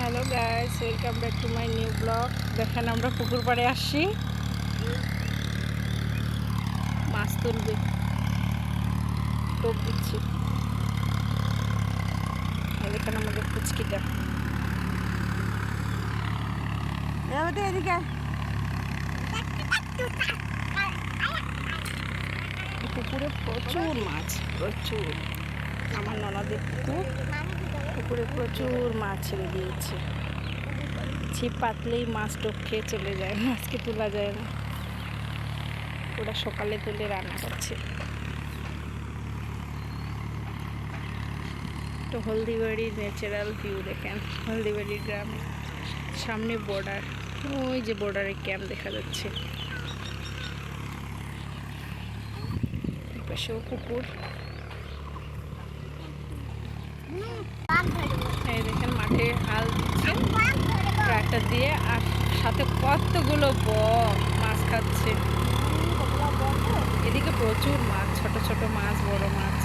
Hello guys, welcome back to my new blog. দেখেন আমরা পুকুর পাড়ে আসছি, মাছ তুলবে, টোপ দিচ্ছি। দেখেন আমাদের পুচকিটা, এদিকে পুকুরে প্রচুর মাছ, প্রচুর। আমার ননদের পুকুরে প্রচুর মাছ ছেড়ে দিয়েছে। ছিপ পাতলেই মাছ টোপ খেয়ে চলে যায়, মাছকে তোলা যায় না। ওরা সকালে তুলে রান্না করছে। তো হলদিবাড়ির ন্যাচারাল ভিউ দেখেন, হলদিবাড়ির গ্রাম, সামনে বর্ডার, ওই যে বর্ডারের ক্যাম্প দেখা যাচ্ছে, পাশেও পুকুর। এই দেখেন মাঠে হাল দিচ্ছে ট্রাক্টর দিয়ে, আর সাথে কতগুলো বক মাছ খাচ্ছে। এদিকে প্রচুর মাছ, ছোট ছোট মাছ, বড় মাছ।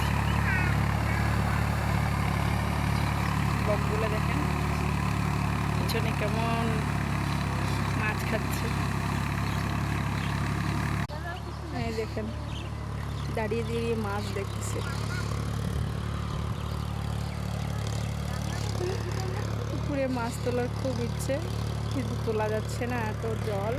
বকগুলো দেখেন পিছনে কেমন মাছ খাচ্ছে। এই দেখেন দাঁড়িয়ে দাঁড়িয়ে মাছ দেখতেছে। পুকুরে মাছ তোলার খুব ইচ্ছে, কিন্তু তোলা যাচ্ছে না, এত জল।